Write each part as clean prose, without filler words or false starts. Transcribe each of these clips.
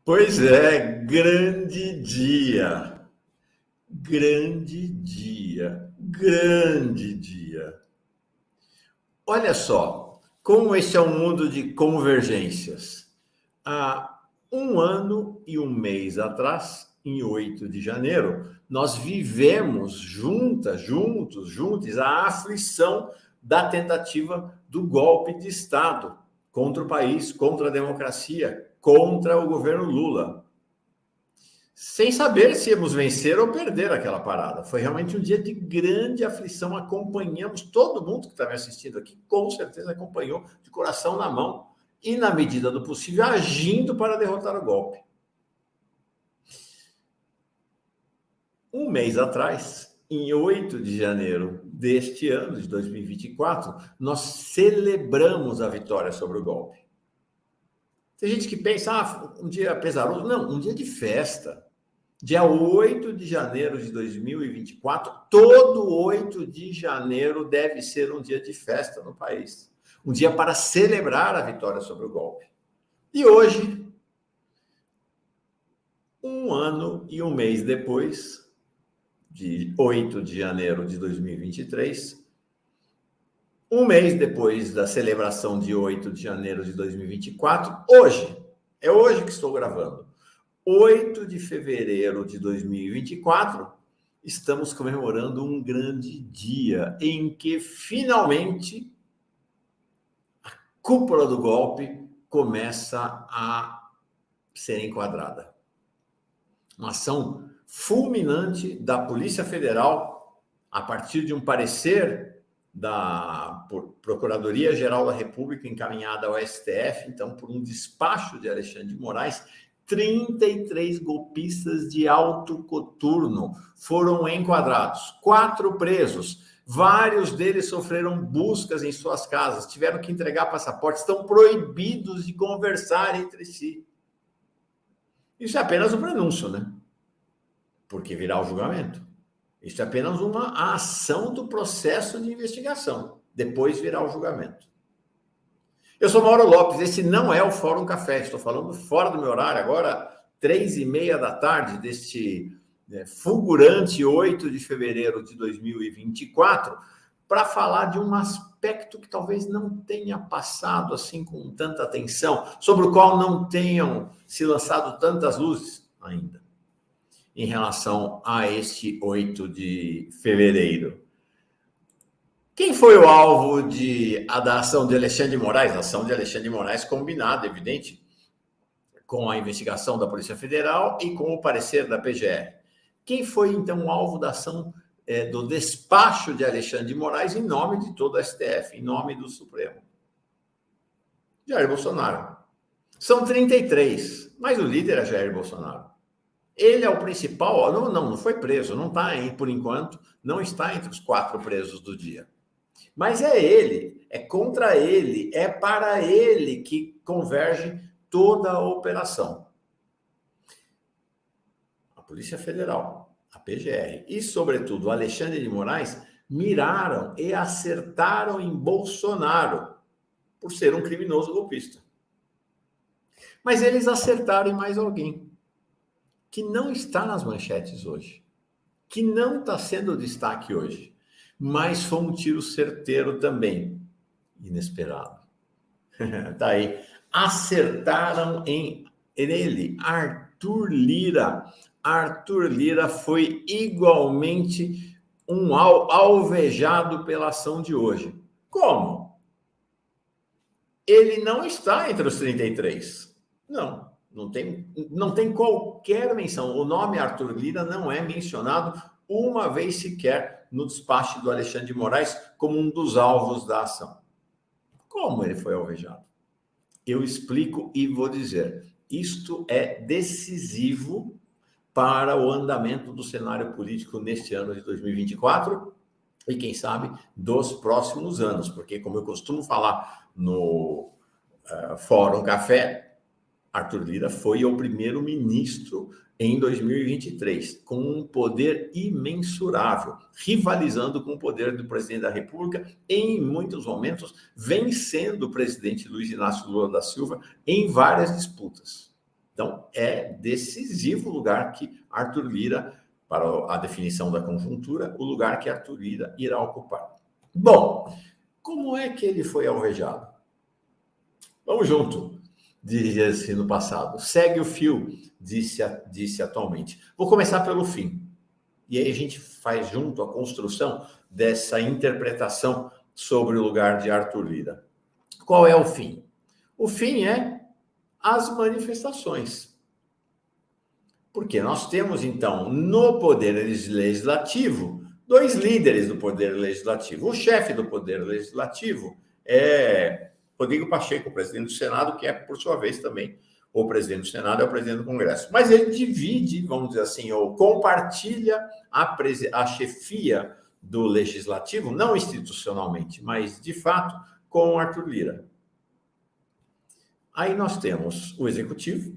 Pois é, grande dia, grande dia, grande dia. Olha só, como esse é um mundo de convergências. Há um ano e um mês atrás, em 8 de janeiro, nós vivemos juntos, a aflição da tentativa do golpe de Estado contra o país, contra a democracia, contra o governo Lula. Sem saber se íamos vencer ou perder aquela parada. Foi realmente um dia de grande aflição. Acompanhamos, todo mundo que está me assistindo aqui, com certeza acompanhou de coração na mão e, na medida do possível, agindo para derrotar o golpe. Um mês atrás, em 8 de janeiro deste ano, de 2024, nós celebramos a vitória sobre o golpe. Tem gente que pensa, um dia pesaroso. Não, um dia de festa. Dia 8 de janeiro de 2024, todo 8 de janeiro deve ser um dia de festa no país. Um dia para celebrar a vitória sobre o golpe. E hoje, um ano e um mês depois, de 8 de janeiro de 2023, um mês depois da celebração de 8 de janeiro de 2024, hoje, é hoje que estou gravando, 8 de fevereiro de 2024, estamos comemorando um grande dia em que, finalmente, a cúpula do golpe começa a ser enquadrada. Uma ação fulminante da Polícia Federal, a partir de um parecer da Procuradoria-Geral da República encaminhada ao STF, então, por um despacho de Alexandre de Moraes. 33 golpistas de alto coturno foram enquadrados, 4 presos, vários deles sofreram buscas em suas casas, tiveram que entregar passaportes, estão proibidos de conversar entre si. Isso é apenas um prenúncio, né? Porque virá o julgamento. Isso é apenas uma ação do processo de investigação. Depois virá o julgamento. Eu sou Mauro Lopes, esse não é o Fórum Café, estou falando fora do meu horário, agora 3h30 da tarde deste fulgurante 8 de fevereiro de 2024, para falar de um aspecto que talvez não tenha passado assim com tanta atenção, sobre o qual não tenham se lançado tantas luzes ainda, em relação a este 8 de fevereiro. Quem foi o alvo da ação de Alexandre de Moraes? A ação de Alexandre de Moraes combinada, evidente, com a investigação da Polícia Federal e com o parecer da PGR. Quem foi, então, o alvo da ação do despacho de Alexandre de Moraes em nome de todo o STF, em nome do Supremo? Jair Bolsonaro. São 33, mas o líder é Jair Bolsonaro. Ele é o principal, não foi preso, não está, por enquanto, não está entre os 4 presos do dia. Mas é ele, é contra ele, é para ele que converge toda a operação. A Polícia Federal, a PGR e, sobretudo, o Alexandre de Moraes miraram e acertaram em Bolsonaro por ser um criminoso golpista. Mas eles acertaram em mais alguém que não está nas manchetes hoje, que não está sendo destaque hoje, mas foi um tiro certeiro também, inesperado. Tá aí. Acertaram em ele, Arthur Lira. Arthur Lira foi igualmente um alvejado pela ação de hoje. Como? Ele não está entre os 33. Não tem qualquer menção. O nome Arthur Lira não é mencionado uma vez sequer no despacho do Alexandre de Moraes como um dos alvos da ação. Como ele foi alvejado? Eu explico e vou dizer. Isto é decisivo para o andamento do cenário político neste ano de 2024 e, quem sabe, dos próximos anos. Porque, como eu costumo falar no Fórum Café, Arthur Lira foi o primeiro-ministro em 2023, com um poder imensurável, rivalizando com o poder do presidente da República, em muitos momentos, vencendo o presidente Luiz Inácio Lula da Silva em várias disputas. Então, é decisivo o lugar que Arthur Lira, para a definição da conjuntura, o lugar que Arthur Lira irá ocupar. Bom, como é que ele foi alvejado? Vamos junto, dizia-se no passado. Segue o fio, disse atualmente. Vou começar pelo fim. E aí a gente faz junto a construção dessa interpretação sobre o lugar de Arthur Lira. Qual é o fim? O fim é as manifestações. Porque nós temos, então, no Poder Legislativo, dois líderes do Poder Legislativo. O chefe do Poder Legislativo é Rodrigo Pacheco, o presidente do Senado, que é, por sua vez, também o presidente do Senado, é o presidente do Congresso. Mas ele divide, vamos dizer assim, ou compartilha a chefia do Legislativo, não institucionalmente, mas, de fato, com o Arthur Lira. Aí nós temos o Executivo,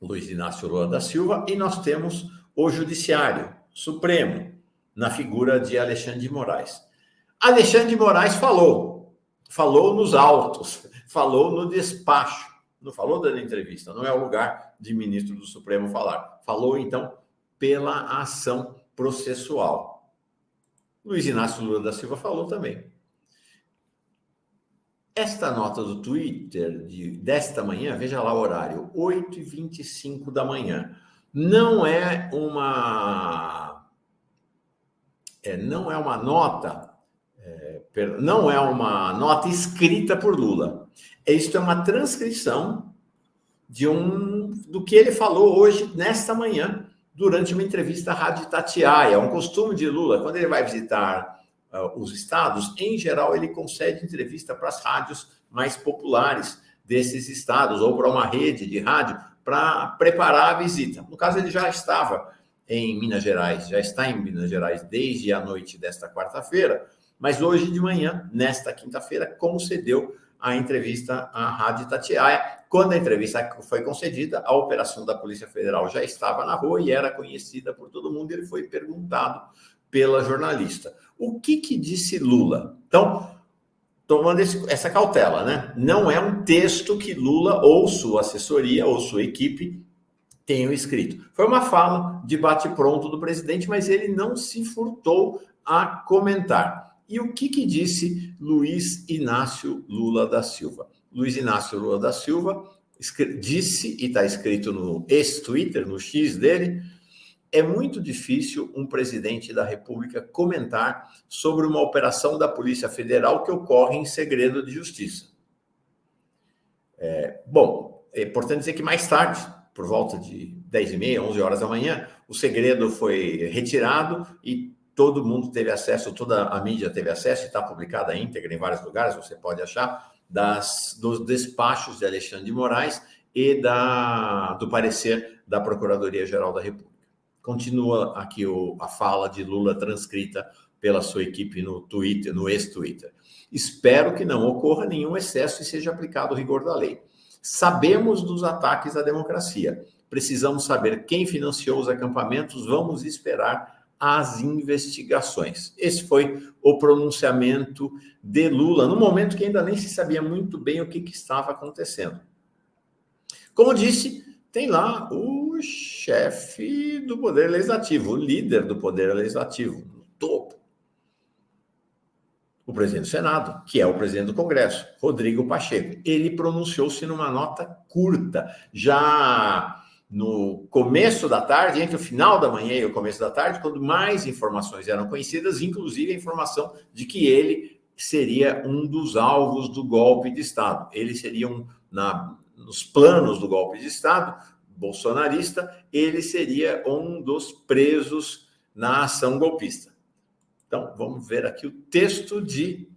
Luiz Inácio Lula da Silva, e nós temos o Judiciário Supremo, na figura de Alexandre de Moraes. Alexandre de Moraes falou nos autos, falou no despacho, não falou dando entrevista, não é o lugar de ministro do Supremo falar. Falou, então, pela ação processual. Luiz Inácio Lula da Silva falou também. Esta nota do Twitter desta manhã, veja lá o horário, 8h25 da manhã, não é uma nota escrita por Lula. Isto é uma transcrição do que ele falou hoje, nesta manhã, durante uma entrevista à Rádio Itatiaia. É um costume de Lula, quando ele vai visitar os estados, em geral, ele concede entrevista para as rádios mais populares desses estados, ou para uma rede de rádio, para preparar a visita. No caso, ele já estava em Minas Gerais, já está em Minas Gerais desde a noite desta quarta-feira, mas hoje de manhã, nesta quinta-feira, concedeu a entrevista à Rádio Itatiaia. Quando a entrevista foi concedida, a operação da Polícia Federal já estava na rua e era conhecida por todo mundo. Ele foi perguntado pela jornalista. O que disse Lula? Então, tomando essa cautela, né? Não é um texto que Lula ou sua assessoria ou sua equipe tenham escrito. Foi uma fala de bate-pronto do presidente, mas ele não se furtou a comentar. E o que disse Luiz Inácio Lula da Silva? Luiz Inácio Lula da Silva disse, e está escrito no ex-Twitter, no X dele, é muito difícil um presidente da República comentar sobre uma operação da Polícia Federal que ocorre em segredo de justiça. Bom, é importante dizer que mais tarde, por volta de 10h30, 11 horas da manhã, o segredo foi retirado e todo mundo teve acesso, toda a mídia teve acesso, e está publicada íntegra em vários lugares, você pode achar, dos despachos de Alexandre de Moraes e do parecer da Procuradoria-Geral da República. Continua aqui a fala de Lula transcrita pela sua equipe no Twitter, no ex-Twitter. Espero que não ocorra nenhum excesso e seja aplicado o rigor da lei. Sabemos dos ataques à democracia. Precisamos saber quem financiou os acampamentos. Vamos esperar as investigações. Esse foi o pronunciamento de Lula, no momento que ainda nem se sabia muito bem o que estava acontecendo. Como disse, tem lá o chefe do Poder Legislativo, o líder do Poder Legislativo, no topo. O presidente do Senado, que é o presidente do Congresso, Rodrigo Pacheco. Ele pronunciou-se numa nota curta, já no começo da tarde, entre o final da manhã e o começo da tarde, quando mais informações eram conhecidas, inclusive a informação de que ele seria um dos alvos do golpe de Estado. Ele seria nos planos do golpe de Estado bolsonarista, ele seria um dos presos na ação golpista. Então, vamos ver aqui o texto de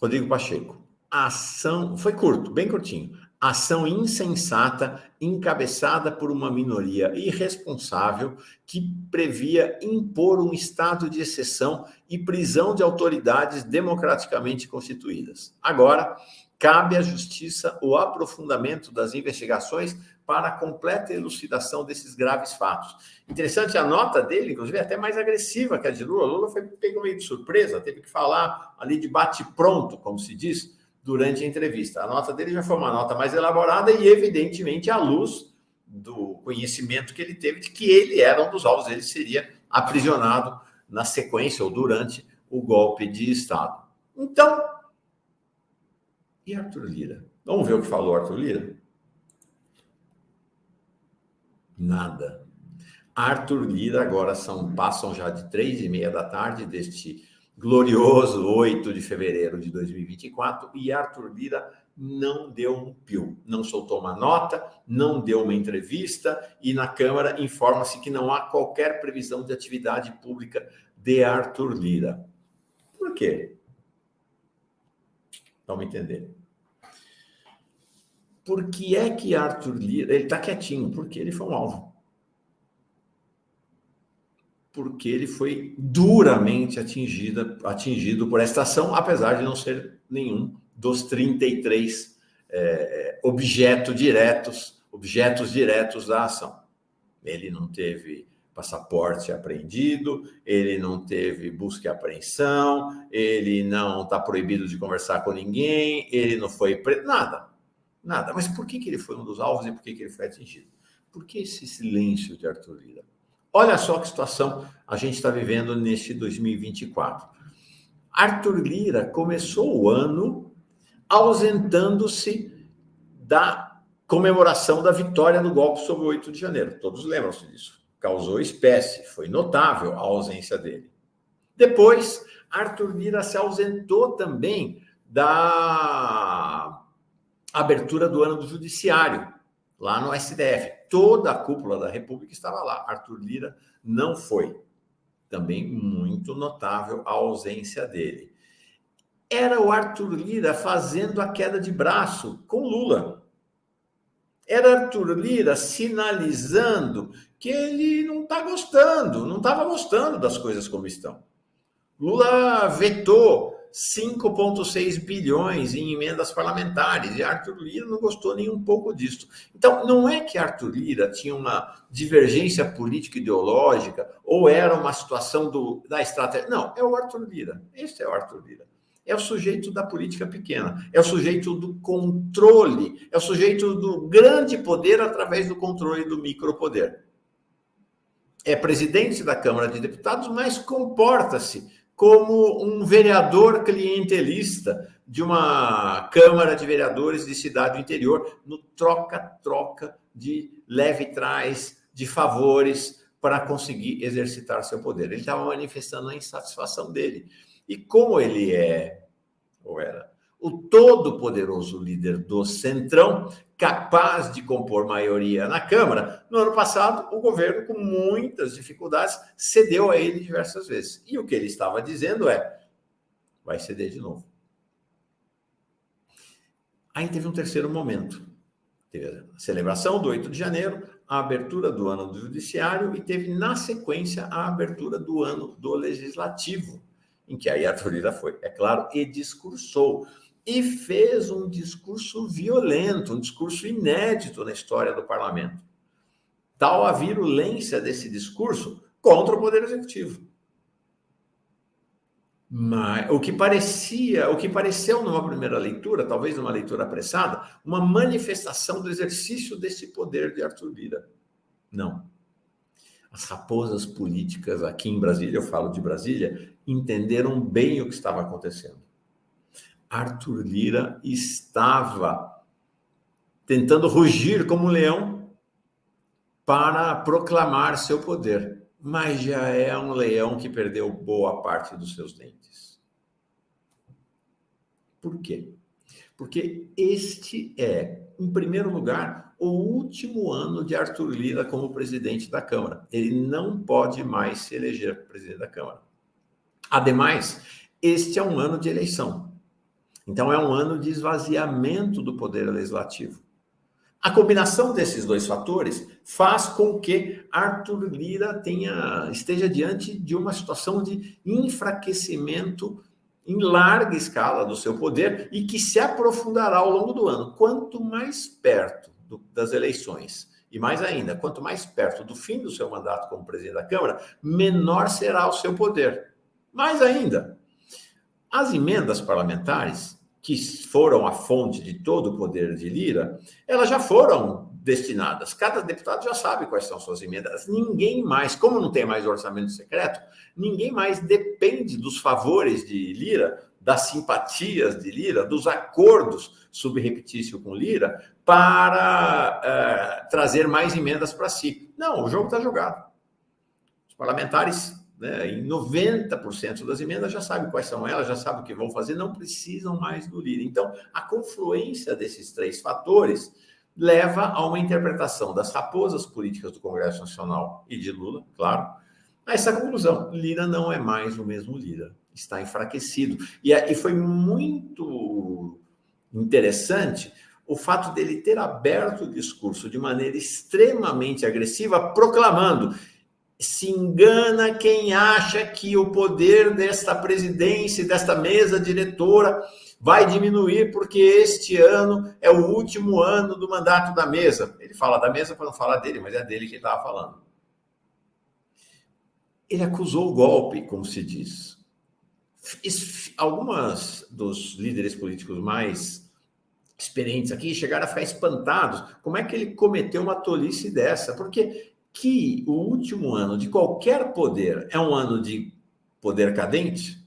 Rodrigo Pacheco. A ação foi curto, bem curtinho. Ação insensata, encabeçada por uma minoria irresponsável que previa impor um estado de exceção e prisão de autoridades democraticamente constituídas. Agora, cabe à Justiça o aprofundamento das investigações para a completa elucidação desses graves fatos. Interessante, a nota dele, inclusive, é até mais agressiva que a de Lula. Lula foi pego meio de surpresa, teve que falar ali de bate-pronto, como se diz, durante a entrevista. A nota dele já foi uma nota mais elaborada e, evidentemente, à luz do conhecimento que ele teve de que ele era um dos alvos, ele seria aprisionado na sequência ou durante o golpe de Estado. Então, e Arthur Lira? Vamos ver o que falou Arthur Lira? Nada. Arthur Lira, agora passam já de 3h30 da tarde deste glorioso 8 de fevereiro de 2024, e Arthur Lira não deu um pio, não soltou uma nota, não deu uma entrevista, e na Câmara informa-se que não há qualquer previsão de atividade pública de Arthur Lira. Por quê? Vamos entender. Por que é que Arthur Lira... Ele está quietinho, porque ele foi um alvo. Porque ele foi duramente atingido por esta ação, apesar de não ser nenhum dos 33 objetos diretos da ação. Ele não teve passaporte apreendido, ele não teve busca e apreensão, ele não está proibido de conversar com ninguém, ele não foi preso, nada. Mas por que ele foi um dos alvos e por que ele foi atingido? Por que esse silêncio de Arthur Lira? Olha só que situação a gente está vivendo neste 2024. Arthur Lira começou o ano ausentando-se da comemoração da vitória no golpe sobre o 8 de janeiro. Todos lembram-se disso. Causou espécie, foi notável a ausência dele. Depois, Arthur Lira se ausentou também da abertura do ano do judiciário, lá no STF. Toda a cúpula da República estava lá. Arthur Lira não foi. Também muito notável a ausência dele. Era o Arthur Lira fazendo a queda de braço com Lula. Era Arthur Lira sinalizando que ele não estava gostando das coisas como estão. Lula vetou 5,6 bilhões em emendas parlamentares, e Arthur Lira não gostou nem um pouco disso. Então, não é que Arthur Lira tinha uma divergência político-ideológica ou era uma situação da estratégia. Não, é o Arthur Lira. Esse é o Arthur Lira. É o sujeito da política pequena, é o sujeito do controle, é o sujeito do grande poder através do controle do micropoder. É presidente da Câmara de Deputados, mas comporta-se como um vereador clientelista de uma Câmara de Vereadores de cidade do interior, no troca-troca de leve-trás, de favores, para conseguir exercitar seu poder. Ele estava manifestando a insatisfação dele. E como ele era o todo-poderoso líder do Centrão, capaz de compor maioria na Câmara, no ano passado, o governo, com muitas dificuldades, cedeu a ele diversas vezes. E o que ele estava dizendo vai ceder de novo. Aí teve um terceiro momento. Teve a celebração do 8 de janeiro, a abertura do ano do Judiciário e teve, na sequência, a abertura do ano do Legislativo, em que aí Arthur Lira foi, é claro, e discursou. E fez um discurso violento, um discurso inédito na história do parlamento. Tal a virulência desse discurso contra o Poder Executivo. Mas o que pareceu numa primeira leitura, talvez numa leitura apressada, uma manifestação do exercício desse poder de Arthur Lira. Não. As raposas políticas aqui em Brasília, eu falo de Brasília, entenderam bem o que estava acontecendo. Arthur Lira estava tentando rugir como um leão para proclamar seu poder, mas já é um leão que perdeu boa parte dos seus dentes. Por quê? Porque este é, em primeiro lugar, o último ano de Arthur Lira como presidente da Câmara. Ele não pode mais se eleger presidente da Câmara. Ademais, este é um ano de eleição. Então, é um ano de esvaziamento do poder legislativo. A combinação desses dois fatores faz com que Arthur Lira esteja diante de uma situação de enfraquecimento em larga escala do seu poder e que se aprofundará ao longo do ano. Quanto mais perto das eleições, e mais ainda, quanto mais perto do fim do seu mandato como presidente da Câmara, menor será o seu poder. Mais ainda, as emendas parlamentares, que foram a fonte de todo o poder de Lira, elas já foram destinadas. Cada deputado já sabe quais são suas emendas. Ninguém mais, como não tem mais orçamento secreto, ninguém mais depende dos favores de Lira, das simpatias de Lira, dos acordos subreptício com Lira, para trazer mais emendas para si. Não, o jogo está jogado. Os parlamentares, né, em 90% das emendas, já sabem quais são elas, já sabem o que vão fazer, não precisam mais do Lira. Então, a confluência desses três fatores leva a uma interpretação das raposas políticas do Congresso Nacional e de Lula, claro, a essa conclusão: Lira não é mais o mesmo Lira, está enfraquecido. E foi muito interessante o fato dele ter aberto o discurso de maneira extremamente agressiva, proclamando: se engana quem acha que o poder desta presidência, desta mesa diretora, vai diminuir porque este ano é o último ano do mandato da mesa. Ele fala da mesa para não falar dele, mas é dele que ele estava falando. Ele acusou o golpe, como se diz. Algumas dos líderes políticos mais experientes aqui chegaram a ficar espantados. Como é que ele cometeu uma tolice dessa? Porque que o último ano de qualquer poder é um ano de poder cadente,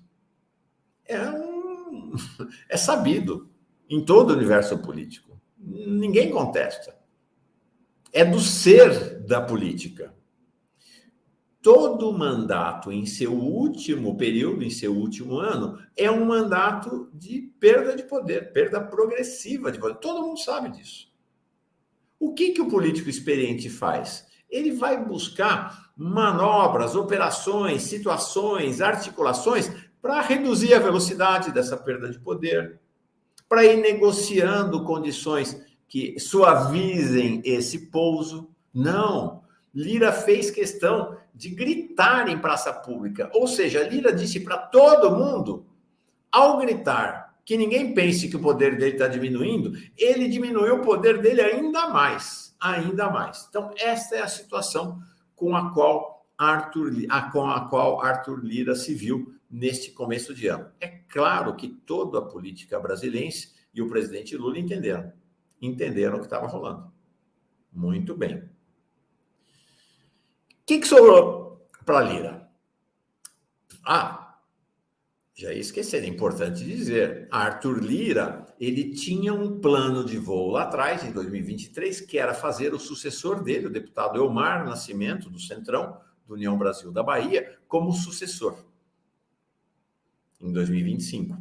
é sabido em todo o universo político. Ninguém contesta. É do ser da política. Todo mandato em seu último período, em seu último ano, é um mandato de perda de poder, perda progressiva de poder. Todo mundo sabe disso. O que o político experiente faz? Ele vai buscar manobras, operações, situações, articulações para reduzir a velocidade dessa perda de poder, para ir negociando condições que suavizem esse pouso. Não. Lira fez questão de gritar em praça pública. Ou seja, Lira disse para todo mundo, ao gritar que ninguém pense que o poder dele está diminuindo, ele diminuiu o poder dele ainda mais. Ainda mais. Então, essa é a situação com a qual Arthur Lira se viu neste começo de ano. É claro que toda a política brasileira e o presidente Lula entenderam o que estava rolando. Muito bem. O que sobrou para Lira? Já ia esquecer, é importante dizer, Arthur Lira, ele tinha um plano de voo lá atrás, em 2023, que era fazer o sucessor dele, o deputado Elmar Nascimento, do Centrão, do União Brasil da Bahia, como sucessor, em 2025.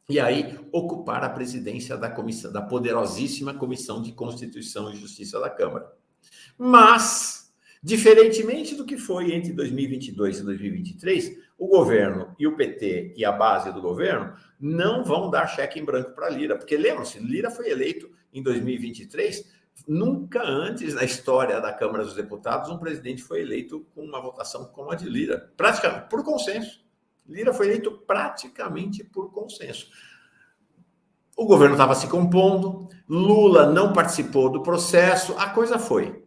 E aí, ocupar a presidência da poderosíssima Comissão de Constituição e Justiça da Câmara. Mas, diferentemente do que foi entre 2022 e 2023, o governo e o PT e a base do governo não vão dar cheque em branco para Lira, porque lembram-se, Lira foi eleito em 2023, nunca antes na história da Câmara dos Deputados um presidente foi eleito com uma votação como a de Lira, praticamente por consenso. Lira foi eleito praticamente por consenso. O governo estava se compondo, Lula não participou do processo, a coisa foi.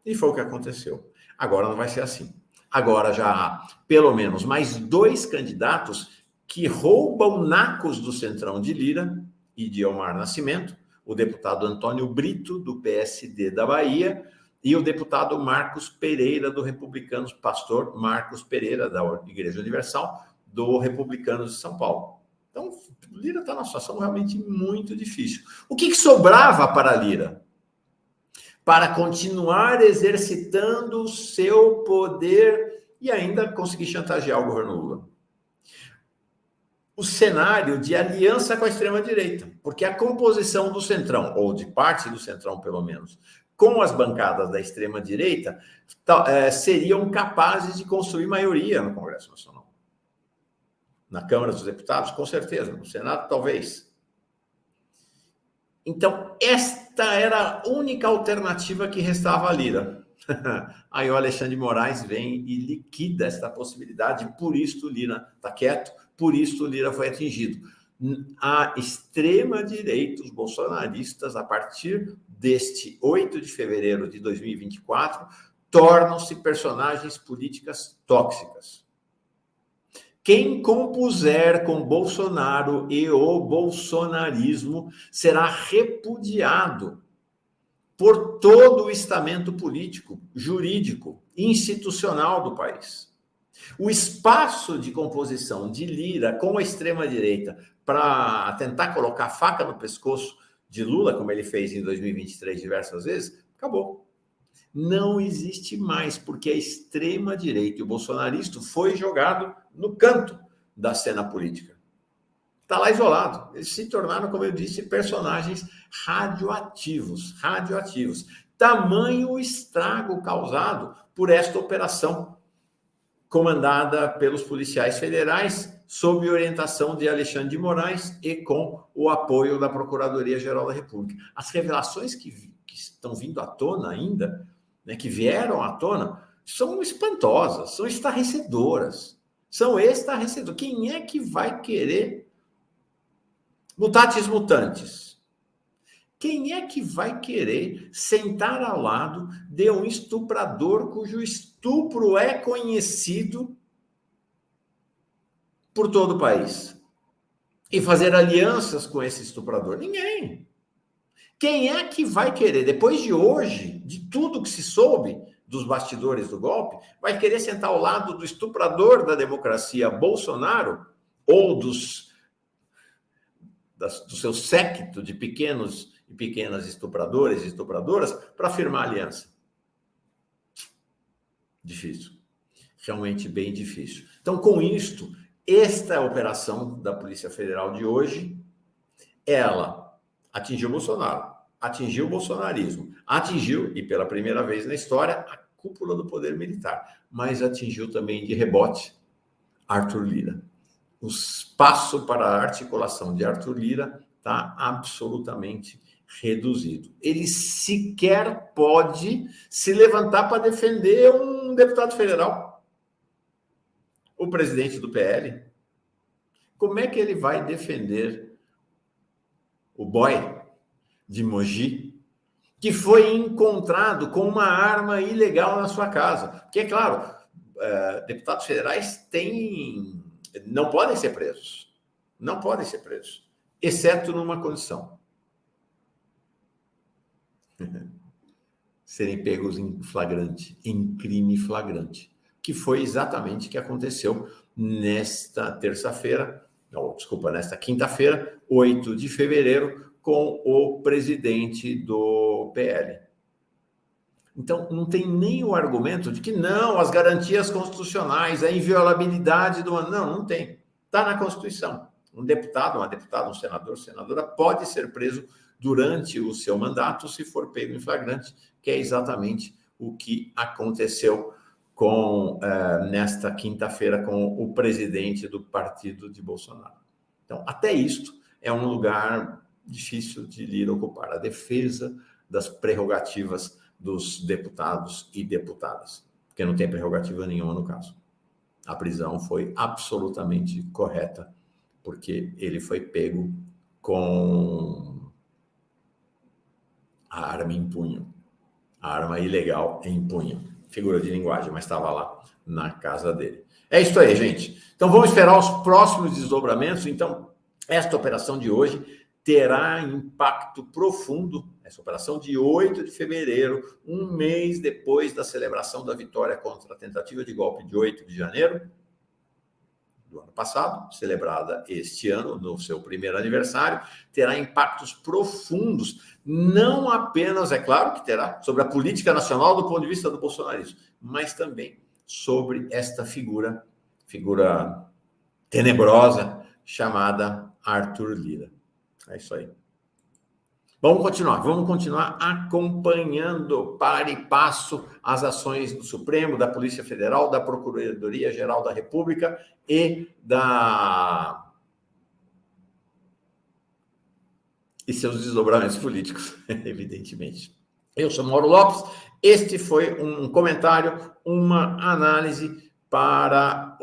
E foi o que aconteceu. Agora não vai ser assim. Agora já há pelo menos mais 2 candidatos que roubam nacos do Centrão de Lira e de Elmar Nascimento, o deputado Antônio Brito, do PSD da Bahia, e o deputado Marcos Pereira, do Republicanos, pastor Marcos Pereira, da Igreja Universal, do Republicanos de São Paulo. Então, Lira está numa situação realmente muito difícil. O que sobrava para Lira? Para continuar exercitando o seu poder e ainda conseguir chantagear o governo Lula. O cenário de aliança com a extrema-direita, porque a composição do Centrão, ou de parte do Centrão, pelo menos, com as bancadas da extrema-direita, seriam capazes de construir maioria no Congresso Nacional. Na Câmara dos Deputados, com certeza. No Senado, talvez. Então, esta era a única alternativa que restava a Lira. Aí o Alexandre de Moraes vem e liquida esta possibilidade, por isso o Lira está quieto, por isso o Lira foi atingido. A extrema-direita, os bolsonaristas, a partir deste 8 de fevereiro de 2024, tornam-se personagens políticas tóxicas. Quem compuser com Bolsonaro e o bolsonarismo será repudiado por todo o estamento político, jurídico, institucional do país. O espaço de composição de Lira com a extrema-direita para tentar colocar faca no pescoço de Lula, como ele fez em 2023 diversas vezes, acabou. Não existe mais, porque a extrema-direita e o bolsonarismo foi jogado no canto da cena política. Está lá isolado. Eles se tornaram, como eu disse, personagens radioativos. Tamanho o estrago causado por esta operação comandada pelos policiais federais, sob orientação de Alexandre de Moraes e com o apoio da Procuradoria-Geral da República. As revelações que estão vindo à tona ainda, né, que vieram à tona, são espantosas, são estarrecedoras. Quem é que vai querer mutatis mutantes? Quem é que vai querer sentar ao lado de um estuprador cujo estupro é conhecido por todo o país e fazer alianças com esse estuprador? Ninguém. Quem é que vai querer, depois de hoje, de tudo que se soube dos bastidores do golpe, vai querer sentar ao lado do estuprador da democracia, Bolsonaro, ou do seu séquito de pequenos e pequenas estupradores e estupradoras para firmar aliança? Difícil. Realmente bem difícil. Então, com isto, esta operação da Polícia Federal de hoje, ela atingiu Bolsonaro, atingiu o bolsonarismo, atingiu, e pela primeira vez na história, a cúpula do poder militar, mas atingiu também de rebote Arthur Lira. O espaço para a articulação de Arthur Lira está absolutamente reduzido. Ele sequer pode se levantar para defender um deputado federal, o presidente do PL. Como é que ele vai defender o boy de Mogi, que foi encontrado com uma arma ilegal na sua casa? Porque, é claro, deputados federais não podem ser presos. Não podem ser presos, exceto numa condição: serem pegos em flagrante, em crime flagrante, que foi exatamente o que aconteceu nesta quinta-feira, 8 de fevereiro, com o presidente do PL. Então, não tem nem o argumento de que não, as garantias constitucionais, a inviolabilidade do... Não tem. Está na Constituição. Um deputado, uma deputada, um senador, senadora pode ser preso durante o seu mandato se for pego em flagrante, que é exatamente o que aconteceu nesta quinta-feira com o presidente do partido de Bolsonaro. Então, até isto é um lugar difícil de Lira ocupar, a defesa das prerrogativas dos deputados e deputadas, porque não tem prerrogativa nenhuma no caso. A prisão foi absolutamente correta, porque ele foi pego com a arma em punho, a arma ilegal em punho, figura de linguagem, mas estava lá na casa dele. É isso aí, gente. Então vamos esperar os próximos desdobramentos. Então, esta operação de hoje terá impacto profundo, essa operação de 8 de fevereiro, um mês depois da celebração da vitória contra a tentativa de golpe de 8 de janeiro do ano passado, celebrada este ano, no seu primeiro aniversário, terá impactos profundos, não apenas, é claro que terá, sobre a política nacional do ponto de vista do bolsonarismo, mas também sobre esta figura tenebrosa chamada Arthur Lira. É isso aí. Vamos continuar acompanhando para e passo as ações do Supremo, da Polícia Federal, da Procuradoria-Geral da República e seus desdobramentos políticos, evidentemente. Eu sou Mauro Lopes, este foi um comentário, uma análise para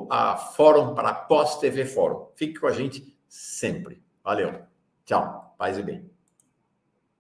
a Pós-TV Fórum. Fique com a gente sempre. Valeu. Tchau. Paz e bem.